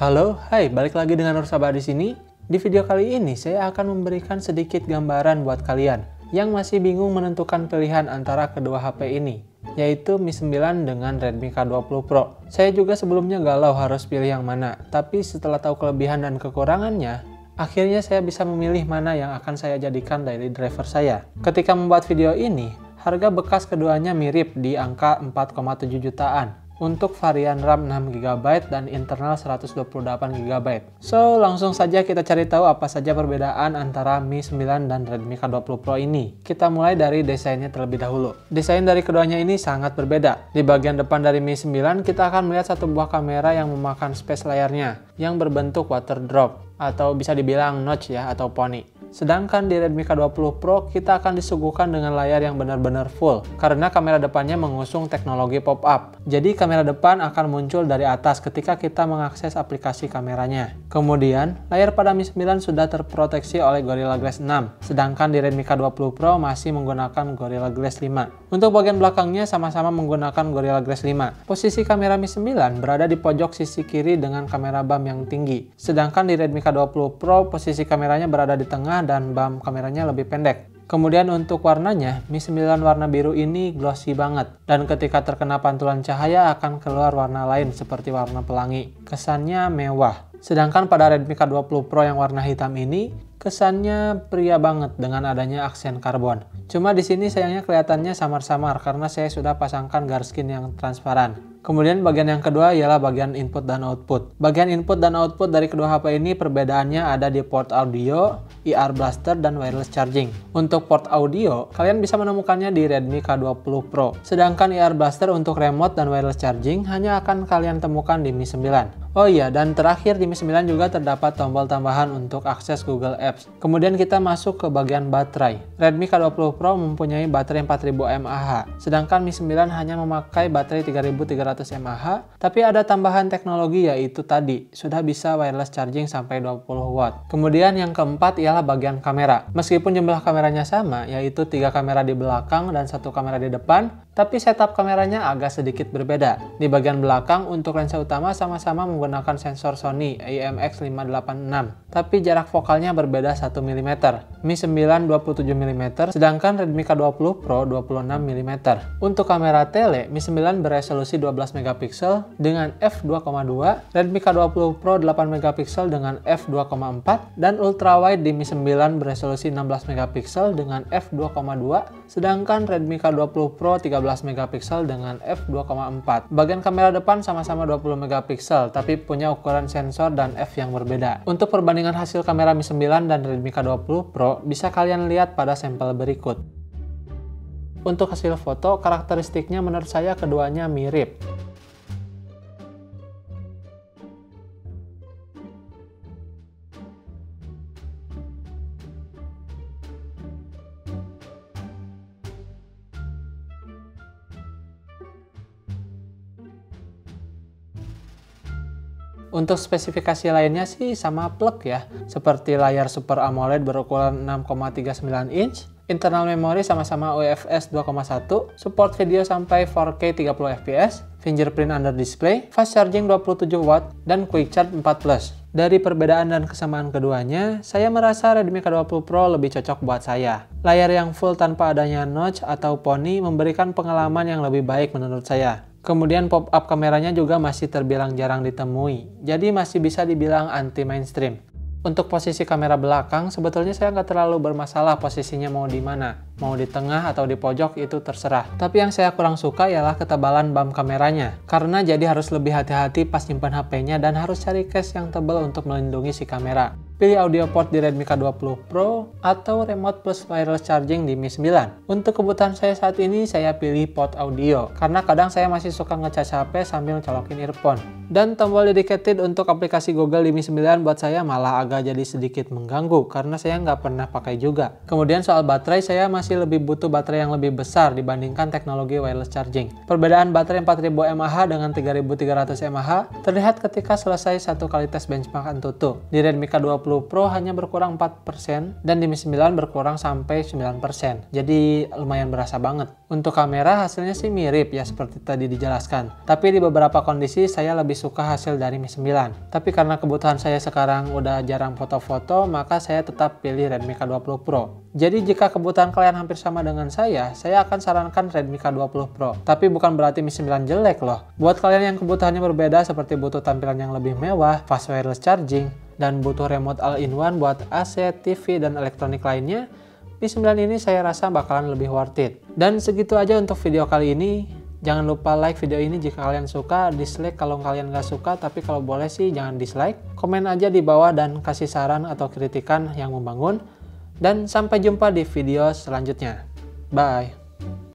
Halo, hai, balik lagi dengan Nur Sabah di sini. Di video kali ini saya akan memberikan sedikit gambaran buat kalian yang masih bingung menentukan pilihan antara kedua HP ini, yaitu Mi 9 dengan Redmi K20 Pro. Saya juga sebelumnya galau harus pilih yang mana, tapi setelah tahu kelebihan dan kekurangannya, akhirnya saya bisa memilih mana yang akan saya jadikan daily driver saya. Ketika membuat video ini, harga bekas keduanya mirip di angka 4,7 jutaan. Untuk varian RAM 6GB dan internal 128GB. So, langsung saja kita cari tahu apa saja perbedaan antara Mi 9 dan Redmi K20 Pro ini. Kita mulai dari desainnya terlebih dahulu. Desain dari keduanya ini sangat berbeda. Di bagian depan dari Mi 9, kita akan melihat satu buah kamera yang memakan space layarnya, yang berbentuk water drop, atau bisa dibilang notch ya, atau poni. Sedangkan di Redmi K20 Pro, kita akan disuguhkan dengan layar yang benar-benar full, karena kamera depannya mengusung teknologi pop-up. Jadi kamera depan akan muncul dari atas ketika kita mengakses aplikasi kameranya. Kemudian, layar pada Mi 9 sudah terproteksi oleh Gorilla Glass 6, sedangkan di Redmi K20 Pro masih menggunakan Gorilla Glass 5. Untuk bagian belakangnya sama-sama menggunakan Gorilla Glass 5. Posisi kamera Mi 9 berada di pojok sisi kiri dengan kamera BAM yang tinggi, sedangkan di Redmi K20 Pro posisi kameranya berada di tengah dan BAM kameranya lebih pendek. Kemudian untuk warnanya, Mi 9 warna biru ini glossy banget, dan ketika terkena pantulan cahaya akan keluar warna lain seperti warna pelangi. Kesannya mewah. Sedangkan pada Redmi K20 Pro yang warna hitam ini, kesannya pria banget dengan adanya aksen karbon. Cuma di sini sayangnya kelihatannya samar-samar karena saya sudah pasangkan garskin yang transparan. Kemudian bagian yang kedua ialah bagian input dan output. Bagian input dan output dari kedua HP ini perbedaannya ada di port audio, IR blaster, dan wireless charging. Untuk port audio, kalian bisa menemukannya di Redmi K20 Pro. Sedangkan IR blaster untuk remote dan wireless charging hanya akan kalian temukan di Mi 9. Oh iya, dan terakhir di Mi 9 juga terdapat tombol tambahan untuk akses Google Apps. Kemudian kita masuk ke bagian baterai. Redmi K20 Pro mempunyai baterai 4000 mAh, sedangkan Mi 9 hanya memakai baterai 3300 mAh, tapi ada tambahan teknologi yaitu tadi, sudah bisa wireless charging sampai 20 watt. Kemudian yang keempat ialah bagian kamera. Meskipun jumlah kameranya sama, yaitu 3 kamera di belakang dan 1 kamera di depan, tapi setup kameranya agak sedikit berbeda. Di bagian belakang untuk lensa utama sama-sama menggunakan sensor Sony IMX586, tapi jarak fokalnya berbeda 1 mm. Mi 9 27 mm, sedangkan Redmi K20 Pro 26 mm. Untuk kamera tele, Mi 9 beresolusi 12 megapiksel dengan f2,2, Redmi K20 Pro 8 megapiksel dengan f2,4, dan ultrawide di Mi 9 beresolusi 16 megapiksel dengan f2,2, sedangkan Redmi K20 Pro 13 megapiksel dengan f2,4. Bagian kamera depan sama-sama 20 megapiksel, tapi punya ukuran sensor dan f yang berbeda. Untuk perbandingan hasil kamera Mi 9 dan Redmi K20 Pro bisa kalian lihat pada sampel berikut. Untuk hasil foto, karakteristiknya menurut saya keduanya mirip. Untuk spesifikasi lainnya sih sama plek ya, seperti layar Super AMOLED berukuran 6,39 inch, internal memori sama-sama UFS 2,1, support video sampai 4K 30fps, fingerprint under display, fast charging 27 watt, dan quick charge 4+. Dari perbedaan dan kesamaan keduanya, saya merasa Redmi K20 Pro lebih cocok buat saya. Layar yang full tanpa adanya notch atau poni memberikan pengalaman yang lebih baik menurut saya. Kemudian pop-up kameranya juga masih terbilang jarang ditemui, jadi masih bisa dibilang anti mainstream. Untuk posisi kamera belakang, sebetulnya saya nggak terlalu bermasalah posisinya mau di mana. Mau di tengah atau di pojok itu terserah. Tapi yang saya kurang suka ialah ketebalan BAM kameranya. Karena jadi harus lebih hati-hati pas nyimpan HP-nya dan harus cari case yang tebal untuk melindungi si kamera. Pilih audio port di Redmi K20 Pro atau remote plus wireless charging di Mi 9. Untuk kebutuhan saya saat ini, saya pilih port audio. Karena kadang saya masih suka ngecas HP sambil colokin earphone. Dan tombol dedicated untuk aplikasi Google di Mi 9 buat saya malah agak jadi sedikit mengganggu karena saya nggak pernah pakai juga. Kemudian soal baterai, saya masih lebih butuh baterai yang lebih besar dibandingkan teknologi wireless charging. Perbedaan baterai 4000 mAh dengan 3300 mAh terlihat ketika selesai satu kali tes benchmark Antutu. Di Redmi K20 20 Pro hanya berkurang 4% dan di Mi 9 berkurang sampai 9%. Jadi lumayan berasa banget. Untuk kamera hasilnya sih mirip ya seperti tadi dijelaskan. Tapi di beberapa kondisi saya lebih suka hasil dari Mi 9. Tapi karena kebutuhan saya sekarang udah jarang foto-foto, maka saya tetap pilih Redmi K20 Pro. Jadi jika kebutuhan kalian hampir sama dengan saya akan sarankan Redmi K20 Pro. Tapi bukan berarti Mi 9 jelek loh. Buat kalian yang kebutuhannya berbeda seperti butuh tampilan yang lebih mewah, fast wireless charging, dan butuh remote all-in-one buat AC, TV, dan elektronik lainnya, Mi 9 ini saya rasa bakalan lebih worth it. Dan segitu aja untuk video kali ini. Jangan lupa like video ini jika kalian suka, dislike kalau kalian gak suka, tapi kalau boleh sih jangan dislike. Komen aja di bawah dan kasih saran atau kritikan yang membangun. Dan sampai jumpa di video selanjutnya. Bye!